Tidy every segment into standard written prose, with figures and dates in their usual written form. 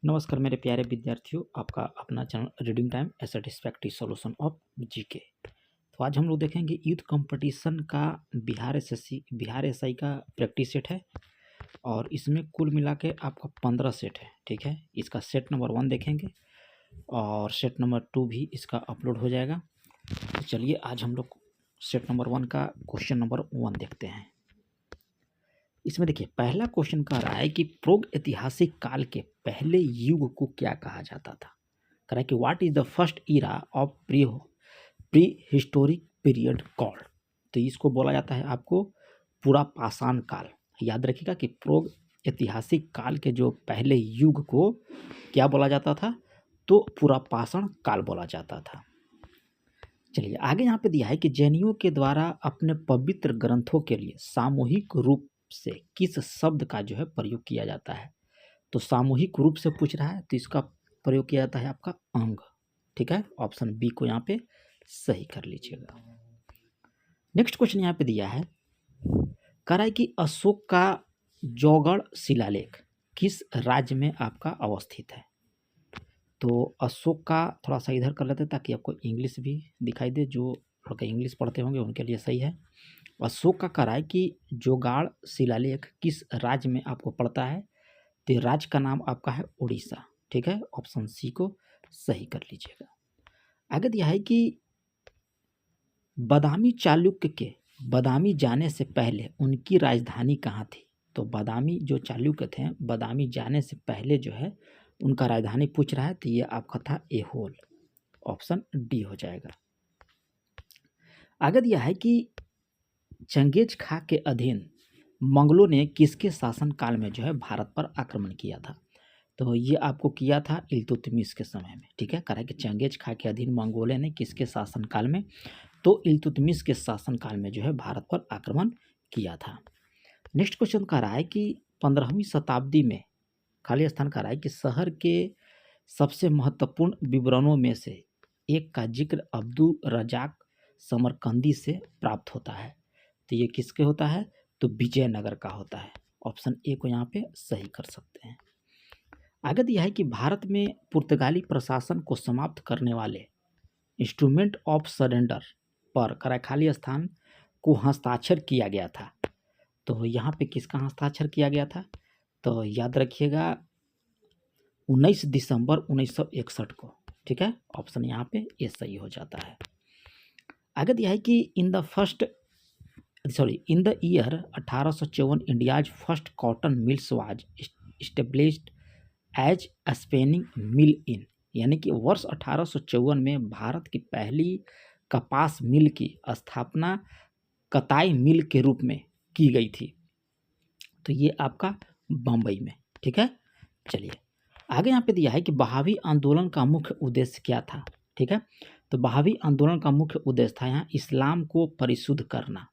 नमस्कार मेरे प्यारे विद्यार्थियों, आपका अपना channel reading time A satisfactory solution of GK. तो आज हम लोग देखेंगे यूथ कंपटीशन का बिहार एसआई का प्रैक्टिस सेट है और इसमें कुल मिला के आपका 15 सेट है। ठीक है, इसका सेट नंबर 1 देखेंगे और सेट नंबर 2 भी इसका अपलोड हो जाएगा। तो चलिए आज हम लोग सेट नंबर 1 का क्वेश्चन नंबर 1 देखते हैं। इसमें देखिए पहला क्वेश्चन कह रहा है कि प्रोग ऐतिहासिक काल के पहले युग को क्या कहा जाता था। कह रहा है कि what is the first era of pre historic period called. तो इसको बोला जाता है आपको पूरा पाषाण काल। याद रखिएगा कि प्रोग ऐतिहासिक काल के जो पहले युग को क्या बोला जाता था, तो पूरा पाषाण काल बोला जाता था। चलिए आगे यहाँ पे दिया है कि जैनियों के द्वारा अपने पवित्र ग्रंथों के लिए सामूहिक रूप से किस शब्द का जो है प्रयोग किया जाता है। तो सामूहिक रूप से पूछ रहा है तो इसका प्रयोग किया जाता है आपका अंग। ठीक है, ऑप्शन बी को यहाँ पे सही कर लीजिएगा। नेक्स्ट क्वेश्चन यहाँ पे दिया है, कह रहा है कि अशोक का जौगढ़ शिलालेख किस राज्य में आपका अवस्थित है। तो अशोक का थोड़ा सा इधर कर लेते ताकि आपको इंग्लिश भी दिखाई दे, जो लोग इंग्लिश पढ़ते होंगे उनके लिए सही है। अशोक का कह रहा है कि जोगाड़ शिलालेख किस राज्य में आपको पड़ता है, तो राज्य का नाम आपका है उड़ीसा। ठीक है, ऑप्शन सी को सही कर लीजिएगा। आगे दिया है कि बादामी चालुक्य के बादामी जाने से पहले उनकी राजधानी कहाँ थी। तो बादामी जो चालुक्य थे, बादामी जाने से पहले जो है उनका राजधानी पूछ रहा है, तो ये आपका था एहोल। ऑप्शन डी हो जाएगा। आगे दिया है कि चंगेज खा के अधीन मंगलों ने किसके शासन काल में जो है भारत पर आक्रमण किया था। तो ये आपको किया था इल्तुतमिश के समय में। ठीक है, कह रहा है कि चंगेज खा के अधीन मंगोलों ने किसके शासन काल में, तो इल्तुतमिश के शासन काल में जो है भारत पर आक्रमण किया था। नेक्स्ट क्वेश्चन कह रहा है कि 15वीं शताब्दी में खाली स्थान कह रहा है कि शहर के सबसे महत्वपूर्ण विवरणों में से एक का जिक्र अब्दुल रजाक समरकंदी से प्राप्त होता है। तो ये किसके होता है, तो विजयनगर का होता है। ऑप्शन ए को यहाँ पे सही कर सकते हैं। आगे दिया है कि भारत में पुर्तगाली प्रशासन को समाप्त करने वाले इंस्ट्रूमेंट ऑफ सरेंडर पर खाली स्थान को हस्ताक्षर किया गया था। तो यहाँ पे किसका हस्ताक्षर किया गया था, तो याद रखिएगा 19 दिसंबर 1961 को। ठीक है, ऑप्शन यहाँ पे ये सही हो जाता है। आगे दिया है कि in the year 1854 India's first cotton mills was established as spinning mill in, यानी कि वर्ष 1854 में भारत की पहली कपास मिल की स्थापना कताई मिल के रूप में की गई थी। तो ये आपका बम्बई में। ठीक है, चलिए आगे यहाँ पे दिया है कि बहावी आंदोलन का मुख्य उद्देश्य क्या था। ठीक है, तो बहावी आंदोलन का मुख्य उद्देश्य था यहाँ इस्लाम को परिशुद्ध करना।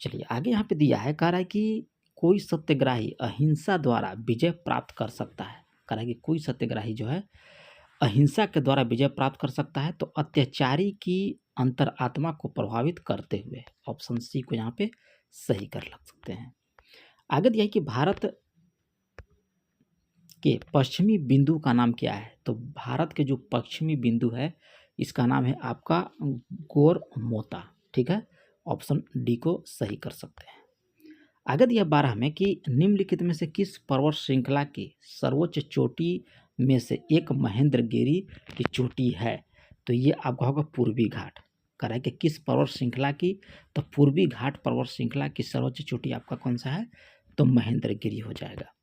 चलिए आगे यहाँ पे दिया है, कह रहा है कि कोई सत्याग्रही अहिंसा द्वारा विजय प्राप्त कर सकता है। कह रहा है कि कोई सत्याग्रही जो है अहिंसा के द्वारा विजय प्राप्त कर सकता है, तो अत्याचारी की अंतरात्मा को प्रभावित करते हुए। ऑप्शन सी को यहाँ पे सही कर लग सकते हैं। आगे दिया है कि भारत के पश्चिमी बिंदु का नाम क्या है। तो भारत के जो पश्चिमी बिंदु है इसका नाम है आपका गोरमोता। ठीक है, ऑप्शन डी को सही कर सकते हैं। आगे दिया 12 में कि निम्नलिखित में से किस पर्वत श्रृंखला की सर्वोच्च चोटी में से एक महेंद्रगिरी की चोटी है। तो ये आपका होगा पूर्वी घाट। कह रहा है कि किस पर्वत श्रृंखला की, तो पूर्वी घाट पर्वत श्रृंखला की सर्वोच्च चोटी आपका कौन सा है, तो महेंद्रगिरी हो जाएगा।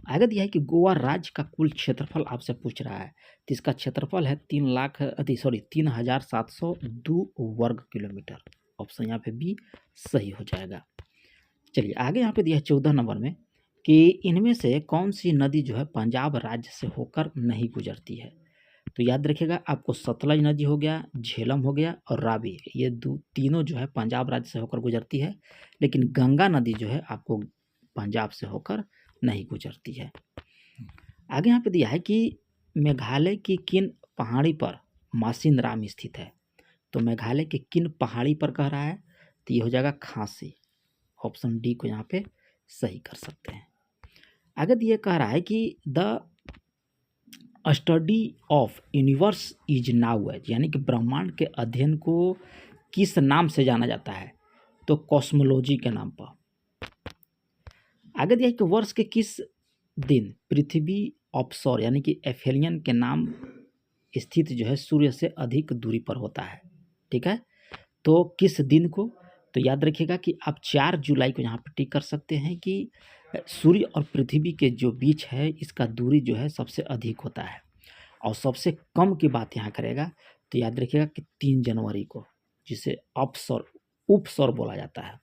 आगे दिया है कि गोवा राज्य का कुल क्षेत्रफल आपसे पूछ रहा है, तो इसका क्षेत्रफल है 3,0702 वर्ग किलोमीटर। ऑप्शन यहाँ पे बी सही हो जाएगा। चलिए आगे यहाँ पे दिया है 14 नंबर में कि इनमें से कौन सी नदी जो है पंजाब राज्य से होकर नहीं गुजरती है। तो याद रखिएगा आपको सतलज नदी हो गया, झेलम हो गया और रावी, ये तीनों जो है पंजाब राज्य से होकर गुजरती है, लेकिन गंगा नदी जो है आपको पंजाब से होकर नहीं गुजरती है। आगे यहाँ पे दिया है कि मेघालय की किन पहाड़ी पर मासिन राम स्थित है। तो मेघालय के किन पहाड़ी पर कह रहा है, तो ये हो जाएगा खांसी। ऑप्शन डी को यहाँ पे सही कर सकते हैं। आगे ये कह रहा है कि the study of universe is known as, यानी कि ब्रह्मांड के अध्ययन को किस नाम से जाना जाता है, तो कॉस्मोलॉजी के नाम पर। आगे दिया है कि वर्ष के किस दिन पृथ्वी ऑफशोर यानी कि एफेलियन के नाम स्थित जो है सूर्य से अधिक दूरी पर होता है। ठीक है, तो किस दिन को, तो याद रखिएगा कि आप 4 जुलाई को यहाँ पर टिक कर सकते हैं कि सूर्य और पृथ्वी के जो बीच है इसका दूरी जो है सबसे अधिक होता है, और सबसे कम की बात यहाँ करेगा तो याद रखिएगा कि 3 जनवरी को, जिसे अपसौर उपसौर बोला जाता है।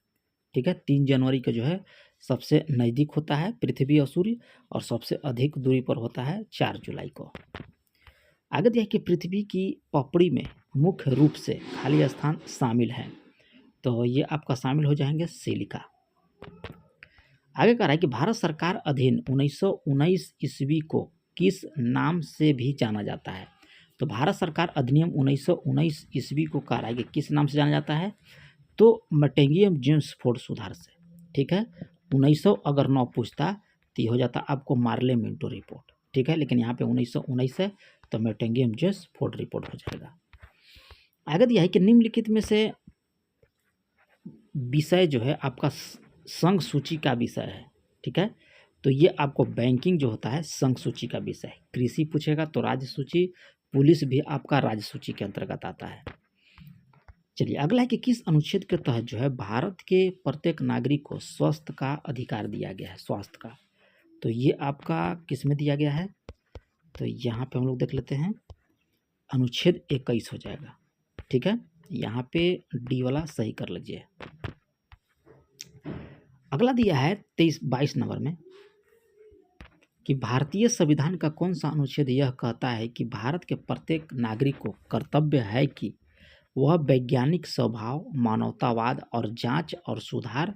ठीक है, 3 जनवरी को जो है सबसे नज़दीक होता है पृथ्वी और सूर्य, और सबसे अधिक दूरी पर होता है 4 जुलाई को। आगे दिया है कि पृथ्वी की पपड़ी में मुख्य रूप से खाली स्थान शामिल हैं, तो ये आपका शामिल हो जाएंगे सिलिका। आगे कह रहा है कि भारत सरकार अधीन 1919 ईस्वी को किस नाम से भी जाना जाता है, तो भारत सरकार अधिनियम 1919 ईस्वी को कह रहा है कि किस नाम से जाना जाता है, तो मटेंगियम जेम्स फोर्ड सुधार से। ठीक है, 1900 अगर 9 पूछता तो ये हो जाता आपको मार्ले मिंटो रिपोर्ट। ठीक है, लेकिन यहाँ पे 1919 है तो मटेंगियम जेम्स फोर्ड रिपोर्ट हो जाएगा। आगे दिया है कि निम्नलिखित में से विषय जो है आपका संघ सूची का विषय है। ठीक है, तो ये आपको बैंकिंग जो होता है संघ सूची का विषय है। कृषि पूछेगा तो राज्य सूची, पुलिस भी आपका राज्य सूची के अंतर्गत आता है। चलिए अगला है कि किस अनुच्छेद के तहत जो है भारत के प्रत्येक नागरिक को स्वास्थ्य का अधिकार दिया गया है, स्वास्थ्य का, तो ये आपका किस में दिया गया है, तो यहाँ पे हम लोग देख लेते हैं अनुच्छेद 21 हो जाएगा। ठीक है, यहाँ पे डी वाला सही कर लीजिए। अगला दिया है 22 नंबर में कि भारतीय संविधान का कौन सा अनुच्छेद यह कहता है कि भारत के प्रत्येक नागरिक को कर्तव्य है कि वह वैज्ञानिक स्वभाव, मानवतावाद और जांच और सुधार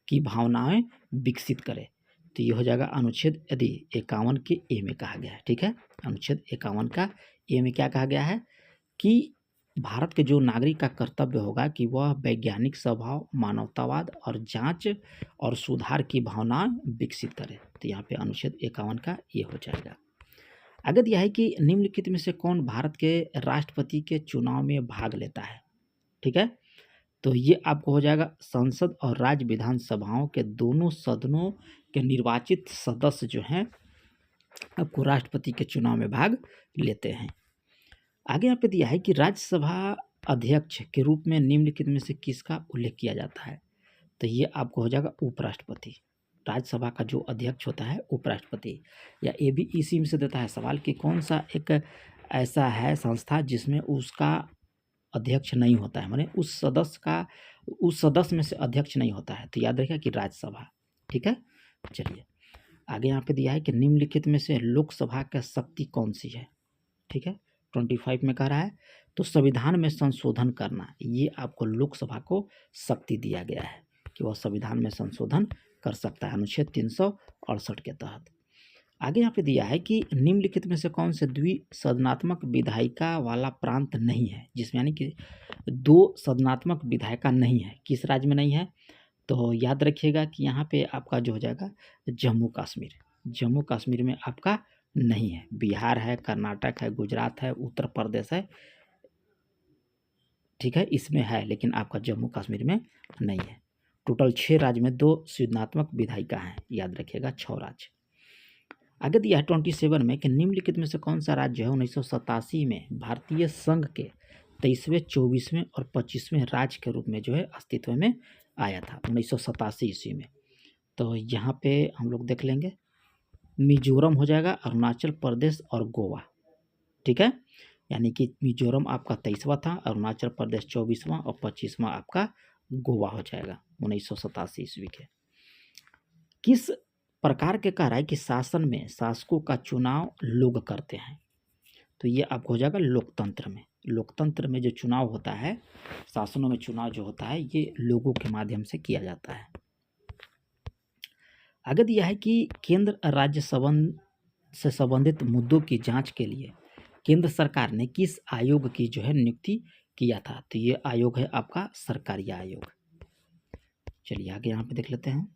की भावनाएं विकसित करे, तो ये हो जाएगा अनुच्छेद यदि 51 के ए में कहा गया है। ठीक है, अनुच्छेद 51 का ए में क्या कहा गया है कि भारत के जो नागरिक का कर्तव्य होगा कि वह वैज्ञानिक स्वभाव, मानवतावाद और जांच और सुधार की भावना विकसित करे, तो यहाँ पे अनुच्छेद 51 का ये हो जाएगा। आगे दिया है कि निम्नलिखित में से कौन भारत के राष्ट्रपति के चुनाव में भाग लेता है। ठीक है, तो ये आपको हो जाएगा संसद और राज्य विधानसभाओं के दोनों सदनों के निर्वाचित सदस्य जो हैं आपको राष्ट्रपति के चुनाव में भाग लेते हैं। आगे यहाँ पे दिया है कि राज्यसभा अध्यक्ष के रूप में निम्नलिखित में से किसका उल्लेख किया जाता है, तो ये आपको हो जाएगा उपराष्ट्रपति। राज्यसभा का जो अध्यक्ष होता है उपराष्ट्रपति, या ये भी इसी में से देता है सवाल कि कौन सा एक ऐसा है संस्था जिसमें उसका अध्यक्ष नहीं होता है, माने उस सदस्य में से अध्यक्ष नहीं होता है, तो याद रखिए कि राज्यसभा। ठीक है, चलिए आगे यहाँ पे दिया है कि निम्नलिखित में से लोकसभा का शक्ति कौन सी है। ठीक है, 25 में कह रहा है तो संविधान में संशोधन करना, ये आपको लोकसभा को शक्ति दिया गया है कि वह संविधान में संशोधन कर सकता है अनुच्छेद 368 के तहत। आगे यहाँ पे दिया है कि निम्नलिखित में से कौन से द्विसदनात्मक विधायिका वाला प्रांत नहीं है, जिसमें यानी कि 2 सदनात्मक विधायिका नहीं है, किस राज्य में नहीं है, तो याद रखिएगा कि यहाँ पे आपका जो हो जाएगा जम्मू कश्मीर। जम्मू कश्मीर में आपका नहीं है, बिहार है, कर्नाटक है, गुजरात है, उत्तर प्रदेश है। ठीक है, इसमें है लेकिन आपका जम्मू कश्मीर में नहीं है। टोटल 6 राज्य में 2 सृजनात्मक विधायिका हैं, याद रखिएगा 6 राज्य। आगे दिया है 27 में कि निम्नलिखित में से कौन सा राज्य है 1987 में भारतीय संघ के 23वें, 24वें और 25वें राज्य के रूप में जो है अस्तित्व में आया था 1987 ईस्वी में, तो यहाँ पे हम लोग देख लेंगे मिजोरम हो जाएगा, अरुणाचल प्रदेश और गोवा। ठीक है, यानी कि मिजोरम आपका 23वां था, अरुणाचल प्रदेश 24वां और 25वां आपका गोवा हो जाएगा 1987 ईस्वी के। किस प्रकार के कह रहा है कि शासन में शासकों का चुनाव लोग करते हैं, तो ये आपको हो जाएगा लोकतंत्र में। लोकतंत्र में जो चुनाव होता है, शासनों में चुनाव जो होता है ये लोगों के माध्यम से किया जाता है। आगे दिया है कि केंद्र राज्य से संबंधित मुद्दों की जांच के लिए केंद्र सरकार ने किस आयोग की जो है नियुक्ति किया था, तो ये आयोग है आपका सरकारी आयोग। चलिए आगे यहाँ पे देख लेते हैं।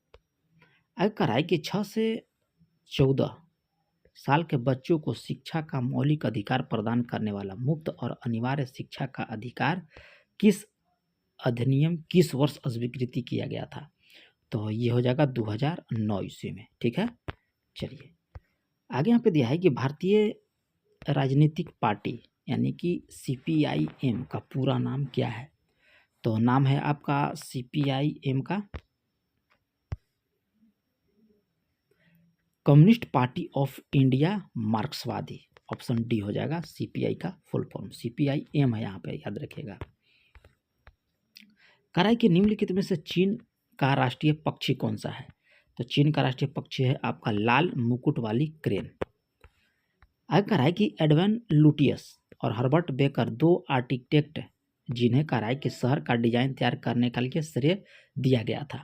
आगे कह रहा है कि 14 साल के बच्चों को शिक्षा का मौलिक अधिकार प्रदान करने वाला मुफ्त और अनिवार्य शिक्षा का अधिकार किस अधिनियम किस वर्ष स्वीकृति किया गया था? तो ये हो जाएगा 2009 ईस्वी में। ठीक है, चलिए आगे यहाँ पे दिया है कि भारतीय राजनीतिक पार्टी यानी कि CPIM का पूरा नाम क्या है? तो नाम है आपका CPIM का कम्युनिस्ट पार्टी ऑफ इंडिया मार्क्सवादी। ऑप्शन डी हो जाएगा CPI का फुल फॉर्म। CPIM है यहाँ पे, याद रखिएगा। कराई के निम्नलिखित में से चीन का राष्ट्रीय पक्षी कौन सा है? तो चीन का राष्ट्रीय पक्षी है आपका लाल मुकुट वाली क्रेन। आगे कराई कि एडवन लुटियस और हर्बर्ट बेकर दो आर्किटेक्ट जिन्हें कराई के शहर का डिजाइन तैयार करने के लिए श्रेय दिया गया था,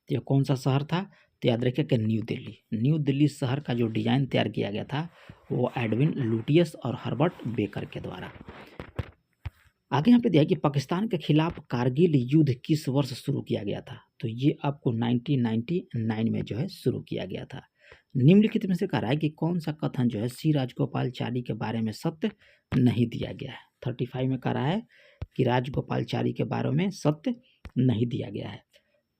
तो यह कौन सा शहर था? तो याद रखिए कि न्यू दिल्ली। न्यू दिल्ली शहर का जो डिजाइन तैयार किया गया था वो एडविन लुटियस और हर्बर्ट बेकर के द्वारा। आगे यहाँ पे दिया कि पाकिस्तान के खिलाफ कारगिल युद्ध किस वर्ष शुरू किया गया था? तो ये आपको 1999 में जो है शुरू किया गया था। निम्नलिखित में से कह रहा है कि कौन सा कथन जो है श्री राजगोपालचारी के बारे में सत्य नहीं दिया गया है? 35 में कह रहा है कि राजगोपालचारी के बारे में सत्य नहीं दिया गया है।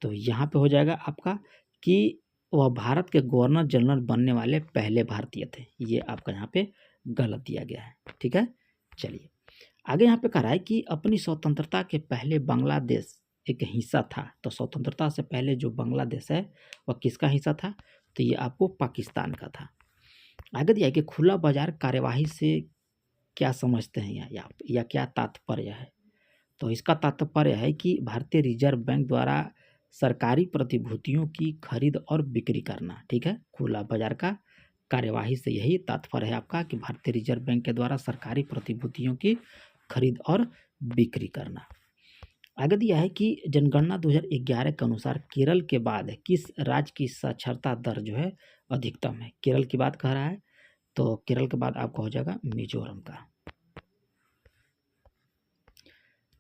तो यहाँ पे हो जाएगा आपका कि वह भारत के गवर्नर जनरल बनने वाले पहले भारतीय थे। ये आपका यहाँ पे गलत दिया गया है। ठीक है, चलिए आगे यहाँ पे कह रहा है कि अपनी स्वतंत्रता के पहले बांग्लादेश एक हिस्सा था। तो स्वतंत्रता से पहले जो बांग्लादेश है वह किसका हिस्सा था? तो ये आपको पाकिस्तान का था। आगे दिया है कि खुला बाजार कार्यवाही से क्या समझते हैं या क्या तात्पर्य है? तो इसका तात्पर्य है कि भारतीय रिजर्व बैंक द्वारा सरकारी प्रतिभूतियों की खरीद और बिक्री करना। ठीक है, खुला बाजार का कार्यवाही से यही तात्पर्य है आपका कि भारतीय रिजर्व बैंक के द्वारा सरकारी प्रतिभूतियों की खरीद और बिक्री करना। आगे दिया है कि जनगणना 2011 के अनुसार केरल के बाद किस राज्य की साक्षरता दर जो है अधिकतम है? केरल की बात कह रहा है, तो केरल के बाद आपका हो जाएगा मिजोरम का।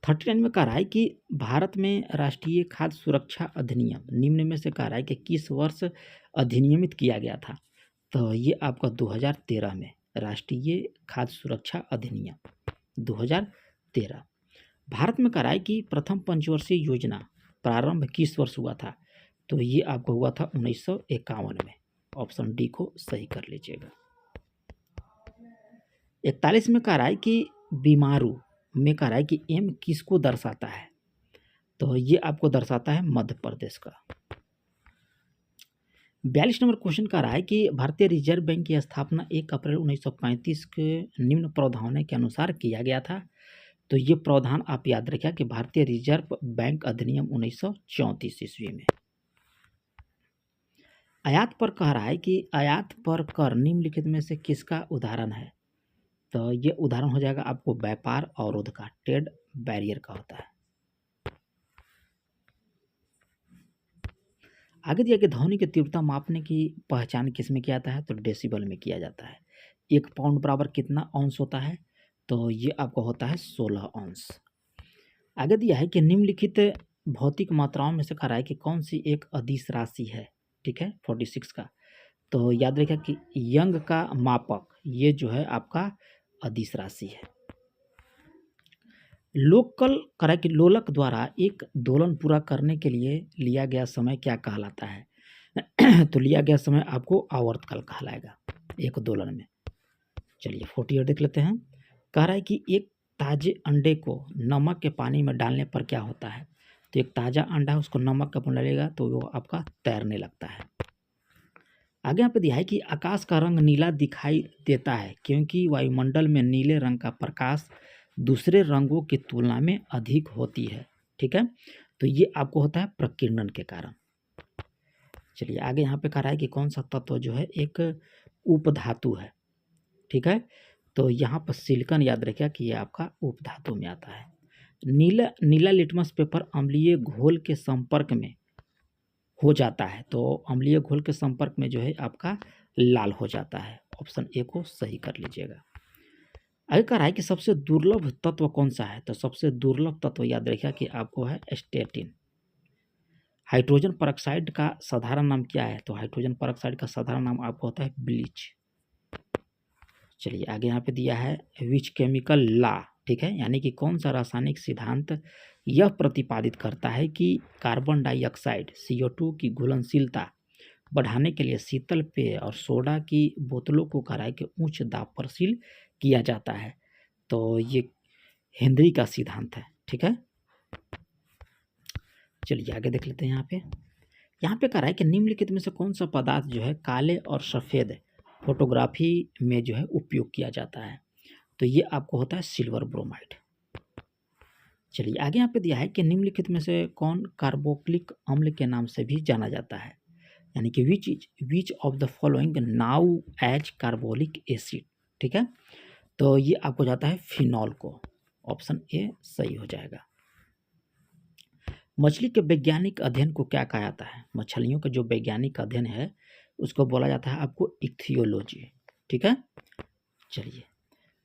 39 में कह रहा है कि भारत में राष्ट्रीय खाद्य सुरक्षा अधिनियम निम्न में से कह रहा है कि किस वर्ष अधिनियमित किया गया था? तो ये आपका 2013 में राष्ट्रीय खाद्य सुरक्षा अधिनियम 2013। भारत में कह रहा है कि प्रथम पंचवर्षीय योजना प्रारंभ किस वर्ष हुआ था? तो ये आपको हुआ था 1951 में। ऑप्शन डी को सही कर लीजिएगा। 41 में कह रहा है कि बीमारू में कह रहा है कि एम किसको दर्शाता है? तो ये आपको दर्शाता है मध्य प्रदेश का। 42 नंबर क्वेश्चन कह रहा है कि भारतीय रिजर्व बैंक की स्थापना 1 अप्रैल 1935 के निम्न प्रावधानों के अनुसार किया गया था। तो ये प्रावधान आप याद रखिए कि भारतीय रिजर्व बैंक अधिनियम 1934 ईस्वी में। आयात पर कह रहा है कि आयात पर कर निम्नलिखित में से किसका उदाहरण है? तो ये उदाहरण हो जाएगा आपको व्यापार अवरोध का, ट्रेड बैरियर का होता है। आगे दिया कि ध्वनि की तीव्रता मापने की पहचान किस में किया जाता है? तो डेसिबल में किया जाता है। 1 पाउंड बराबर कितना औंस होता है? तो ये आपको होता है 16 औंस। आगे दिया है कि निम्नलिखित भौतिक मात्राओं में से कह रहा है कि कौन सी एक अदिश राशि है? ठीक है, 46 का। तो याद रखिए कि यंग का मापक ये जो है आपका अदिश राशि है। लोलक द्वारा एक दोलन पूरा करने के लिए लिया गया समय क्या कहलाता है? तो लिया गया समय आपको आवर्तकाल कहलाएगा एक दोलन में। चलिए 48 देख लेते हैं। कह रहा है कि एक ताजे अंडे को नमक के पानी में डालने पर क्या होता है? तो एक ताज़ा अंडा है उसको नमक के पानी डालेगा तो वो आपका तैरने लगता है। आगे यहाँ पे दिया है कि आकाश का रंग नीला दिखाई देता है क्योंकि वायुमंडल में नीले रंग का प्रकाश दूसरे रंगों की तुलना में अधिक होती है। ठीक है, तो ये आपको होता है प्रकीर्णन के कारण। चलिए आगे यहाँ पे कह रहा है कि कौन सा तत्व जो है एक उपधातु है। ठीक है, तो यहाँ पर सिलिकॉन याद रखिए कि ये आपका उपधातु में आता है। नीला लिटमस पेपर अम्लीय घोल के संपर्क में हो जाता है, तो अम्लीय घोल के संपर्क में जो है आपका लाल हो जाता है। ऑप्शन ए को सही कर लीजिएगा। आगे कह रहा है कि सबसे दुर्लभ तत्व कौन सा है? तो सबसे दुर्लभ तत्व याद रखिए कि आपको है स्टेटिन। हाइड्रोजन परऑक्साइड का साधारण नाम क्या है? तो हाइड्रोजन परऑक्साइड का साधारण नाम आपको होता है ब्लीच। चलिए आगे यहाँ पे दिया है विच केमिकल लॉ, ठीक है, यानी कि कौन सा रासायनिक सिद्धांत यह प्रतिपादित करता है कि कार्बन डाइऑक्साइड CO2 की घुलनशीलता बढ़ाने के लिए शीतल पेय और सोडा की बोतलों को गहराई के उच्च दाब पर सील किया जाता है। तो ये हेनरी का सिद्धांत है, ठीक है। चलिए आगे देख लेते हैं। यहाँ पे कह रहा है कि निम्नलिखित में से कौन सा पदार्थ जो है काले और सफ़ेद फोटोग्राफी में जो है उपयोग किया जाता है? तो ये आपको होता है सिल्वर ब्रोमाइड। चलिए आगे यहाँ पे दिया है कि निम्नलिखित में से कौन कार्बोक्सिलिक अम्ल के नाम से भी जाना जाता है, यानी कि which of the following known as carbolic acid, ठीक है। तो ये आपको जाता है फिनॉल को, ऑप्शन ए सही हो जाएगा। मछली के वैज्ञानिक अध्ययन को क्या कहा जाता है? मछलियों का जो वैज्ञानिक अध्ययन है उसको बोला जाता है आपको इक्थियोलॉजी, ठीक है। चलिए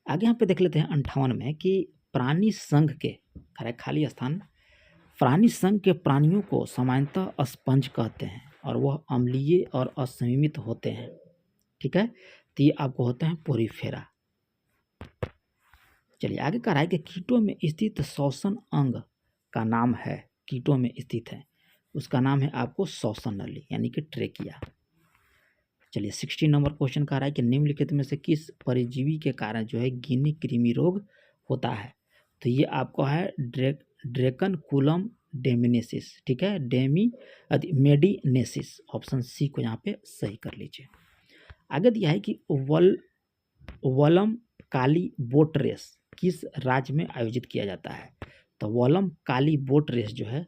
आगे यहाँ पे देख लेते हैं 58 में कि प्राणी संघ के खाली स्थान, प्राणी संघ के प्राणियों को सामान्यतः स्पंज कहते हैं और वह अम्लीय और असंयमित होते हैं, ठीक है। तो ये आपको होते हैं पोरीफेरा। चलिए आगे कह रहा है कि कीटों में स्थित श्वसन अंग का नाम है, कीटों में स्थित है उसका नाम है आपको श्वसन नली यानी कि ट्रेकिया। चलिए 60 नंबर क्वेश्चन कह रहा है कि निम्नलिखित में से किस परजीवी के कारण जो है गिनी कृमि रोग होता है? तो ये आपको है ड्रेकनकुलम डेमिनेसिस, ठीक है, मेडिनेसिस, ऑप्शन सी को यहाँ पे सही कर लीजिए। आगे दिया है कि वलम काली बोट रेस किस राज्य में आयोजित किया जाता है? तो वलम काली बोट रेस जो है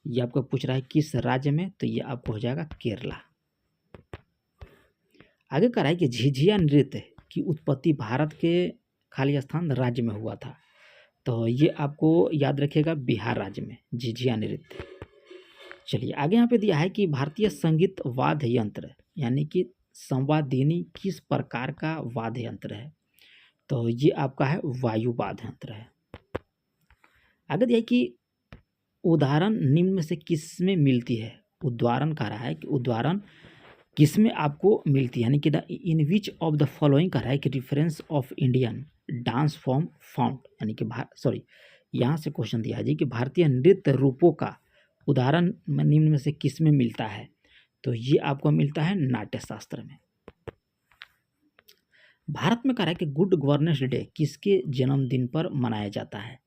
ये आपको पूछ रहा है किस राज्य में, तो ये आपको हो जाएगा केरला। आगे कह रहा है कि झिझिया नृत्य की उत्पत्ति भारत के खाली स्थान राज्य में हुआ था, तो ये आपको याद रखिएगा बिहार राज्य में झिझिया नृत्य। चलिए आगे यहाँ पे दिया है कि भारतीय संगीत वाद्य यंत्र यानी कि संवादिनी किस प्रकार का वाद्य यंत्र है? तो ये आपका है वायु वाद्य यंत्र है। आगे दिया है कि उदाहरण निम्न में से किस में मिलती है? उद्वारण कह रहा है कि उद्वारण किस में आपको मिलती है, यानी कि इन विच ऑफ द फॉलोइंग कह रहा है कि reference of Indian dance form found, यानी कि यहाँ से क्वेश्चन दिया है जी कि भारतीय नृत्य रूपों का उदाहरण निम्न में से किस में मिलता है? तो ये आपको मिलता है नाट्यशास्त्र में। भारत में कह रहा है कि गुड गवर्नेंस डे किसके जन्मदिन पर मनाया जाता है?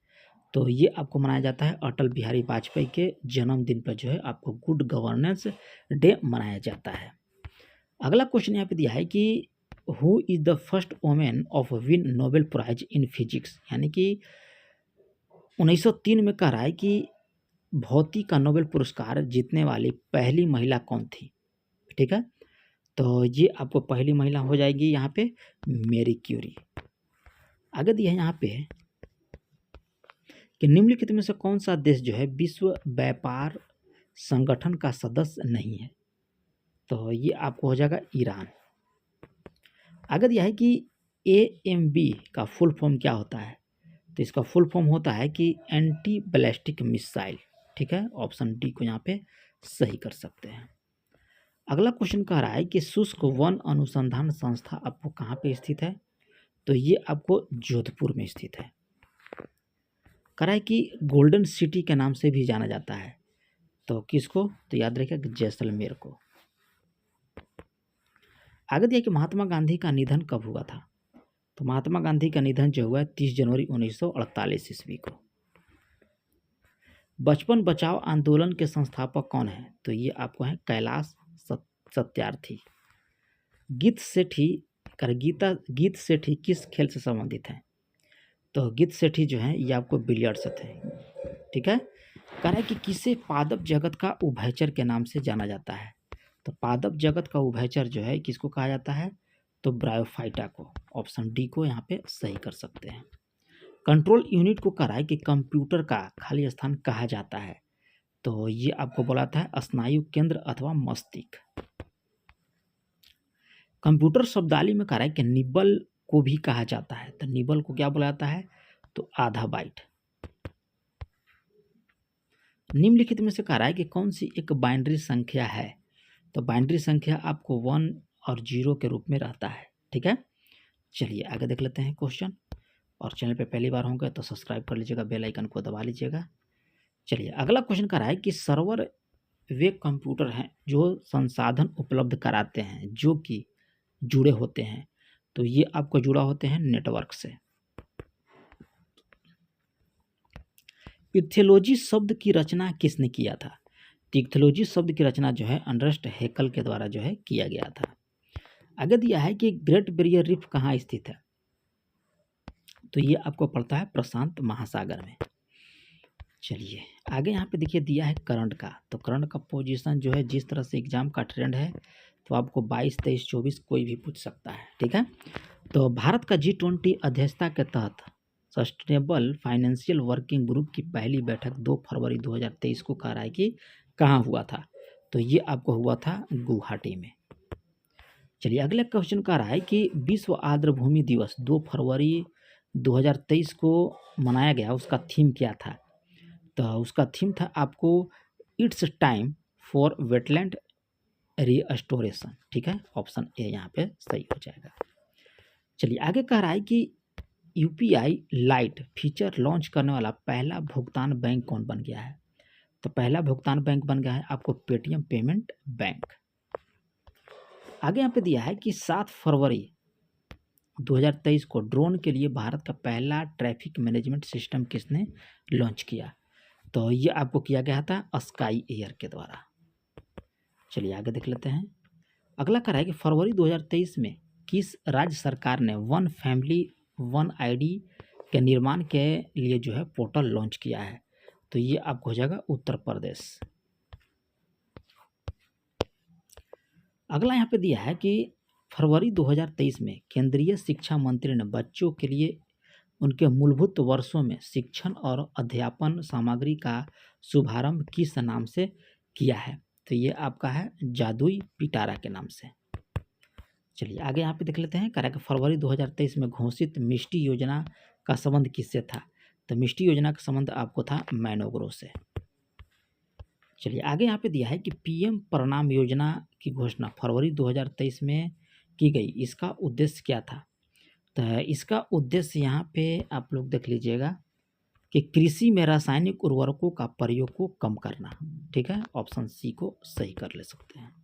तो ये आपको मनाया जाता है अटल बिहारी वाजपेयी के जन्मदिन पर जो है आपको गुड गवर्नेंस डे मनाया जाता है। अगला क्वेश्चन यहाँ पे दिया है कि who is the first women of win Nobel prize in physics, यानी कि 1903 में कह रहा है कि भौतिकी का नोबेल पुरस्कार जीतने वाली पहली महिला कौन थी, ठीक है। तो ये आपको पहली महिला हो जाएगी यहाँ पे मैरी क्यूरी। आगे दिया है यहाँ पे कि निम्नलिखित में से कौन सा देश जो है विश्व व्यापार संगठन का सदस्य नहीं है? तो ये आपको हो जाएगा ईरान। आगे दिया है कि AMB का फुल फॉर्म क्या होता है? तो इसका फुल फॉर्म होता है कि एंटी बैलिस्टिक मिसाइल, ठीक है, ऑप्शन डी को यहाँ पे सही कर सकते हैं। अगला क्वेश्चन कह रहा है कि शुष्क वन अनुसंधान संस्था आपको कहाँ पे स्थित है? तो ये आपको जोधपुर में स्थित है। कह रहा है कि गोल्डन सिटी के नाम से भी जाना जाता है, तो किसको? तो याद रखिएगा जैसलमेर को। आगे दिया कि महात्मा गांधी का निधन कब हुआ था? तो महात्मा गांधी का निधन जो हुआ है 30 जनवरी 1948 ईस्वी को। बचपन बचाओ आंदोलन के संस्थापक कौन है? तो ये आपको है कैलाश सत्यार्थी। गीत सेठी किस खेल से संबंधित है? तो गीत सेठी जो है ये आपको बिलियर्ड से थे, ठीक है। कह रहा है कि किसे पादप जगत का उभयचर के नाम से जाना जाता है? तो पादप जगत का उभयचर जो है किसको कहा जाता है? तो ब्रायोफाइटा को, ऑप्शन डी को यहाँ पे सही कर सकते हैं। कंट्रोल यूनिट को कह रहा है कि कंप्यूटर का खाली स्थान कहा जाता है? तो ये आपको बोलाता है स्नायु केंद्र अथवा मस्तिष्क। कंप्यूटर शब्दावली में कह रहा है कि निबल को भी कहा जाता है, तो निबल को क्या बोला जाता है? तो आधा बाइट। निम्नलिखित में से कह रहा है कि कौन सी एक बाइनरी संख्या है। तो बाइनरी संख्या आपको 1 और 0 के रूप में रहता है। ठीक है, चलिए आगे देख लेते हैं क्वेश्चन। और चैनल पे पहली बार होंगे तो सब्सक्राइब कर लीजिएगा, बेल आइकन को दबा लीजिएगा। चलिए अगला क्वेश्चन कह रहा है कि सर्वर वे कंप्यूटर हैं जो संसाधन उपलब्ध कराते हैं जो कि जुड़े होते हैं। तो ये आपको जुड़ा होते हैं नेटवर्क से। इथोलॉजी शब्द की रचना किसने किया था। तो इथोलॉजी शब्द की रचना जो है अर्नेस्ट हैकेल के द्वारा जो है किया गया था। आगे दिया है कि ग्रेट बैरियर रीफ कहाँ स्थित है। तो ये आपको पड़ता है प्रशांत महासागर में। चलिए आगे यहाँ पे देखिए दिया है करंट का। तो करंट का पोजीशन जो है जिस तरह से एग्जाम का ट्रेंड है तो आपको 22, 23, 24 कोई भी पूछ सकता है। ठीक है, तो भारत का G20 अध्यक्षता के तहत सस्टेनेबल फाइनेंशियल वर्किंग ग्रुप की पहली बैठक 2 फरवरी 2023 को कह रहा है कि कहाँ हुआ था। तो ये आपको हुआ था गुवाहाटी में। चलिए अगला क्वेश्चन कह रहा है कि विश्व आर्द्रभूमि दिवस 2 फरवरी 2023 को मनाया गया, उसका थीम क्या था। तो उसका थीम था आपको it's time for wetland restoration. ठीक है, ऑप्शन ए यहाँ पे सही हो जाएगा। चलिए आगे कह रहा है कि यूपीआई लाइट फीचर लॉन्च करने वाला पहला भुगतान बैंक कौन बन गया है। तो पहला भुगतान बैंक बन गया है आपको पेटीएम पेमेंट बैंक। आगे यहाँ पे दिया है कि 7 फरवरी 2023 को ड्रोन के लिए भारत का पहला ट्रैफिक मैनेजमेंट सिस्टम किसने लॉन्च किया। तो ये आपको किया गया था स्काई एयर के द्वारा। चलिए आगे देख लेते हैं। अगला कह रहा है कि फरवरी 2023 में किस राज्य सरकार ने वन फैमिली वन आईडी के निर्माण के लिए जो है पोर्टल लॉन्च किया है। तो ये आपको हो जाएगा उत्तर प्रदेश। अगला यहाँ पे दिया है कि फरवरी 2023 में केंद्रीय शिक्षा मंत्री ने बच्चों के लिए उनके मूलभूत वर्षों में शिक्षण और अध्यापन सामग्री का शुभारंभ किस नाम से किया है। तो ये आपका है जादुई पिटारा के नाम से। चलिए आगे यहाँ पे देख लेते हैं। कह रहा है कि फरवरी 2023 में घोषित मिष्टी योजना का संबंध किससे था। तो मिष्टी योजना का संबंध आपको था मैनोग्रो से। चलिए आगे यहाँ पे दिया है कि पीएम प्रणाम योजना की घोषणा फरवरी 2023 में की गई, इसका उद्देश्य क्या था। तो इसका उद्देश्य यहाँ पे आप लोग देख लीजिएगा कि कृषि में रासायनिक उर्वरकों का प्रयोग को कम करना। ठीक है, ऑप्शन सी को सही कर ले सकते हैं।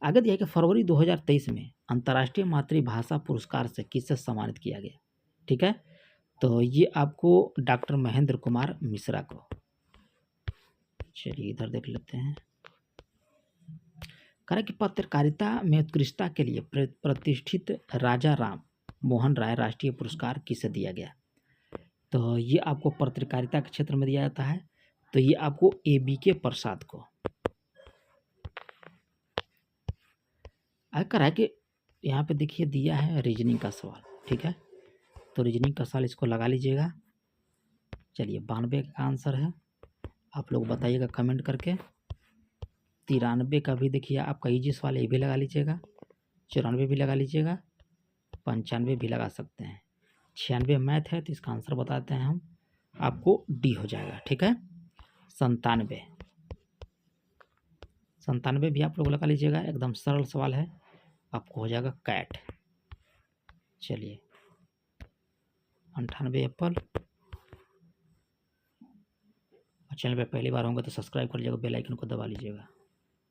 आगे दिया है कि फरवरी 2023 में अंतर्राष्ट्रीय मातृभाषा पुरस्कार से किससे सम्मानित किया गया। ठीक है, तो ये आपको डॉक्टर महेंद्र कुमार मिश्रा को। चलिए इधर देख लेते हैं। करें कि पत्रकारिता में उत्कृष्टता के लिए प्रतिष्ठित राजा राम मोहन राय राष्ट्रीय पुरस्कार किसे दिया गया। तो ये आपको पत्रकारिता के क्षेत्र में दिया जाता है। तो ये आपको ABK प्रसाद को। आगे है कि यहाँ पे देखिए दिया है रीजनिंग का सवाल। ठीक है, तो रीजनिंग का सवाल इसको लगा लीजिएगा। चलिए 92 का आंसर है, आप लोग बताइएगा कमेंट करके। 93 का भी देखिए आपका इजी सवाल ये भी लगा लीजिएगा। 94 भी लगा लीजिएगा, 95 भी लगा सकते हैं। 96 मैथ है तो इसका आंसर बताते हैं हम, आपको डी हो जाएगा। ठीक है, 97 भी आप लोग लगा लीजिएगा, एकदम सरल सवाल है, आपको हो जाएगा कैट। चलिए 98 एप्पल। और चैनल पे पहली बार होंगे तो सब्सक्राइब कर लीजिएगा, बेल आइकन को दबा लीजिएगा।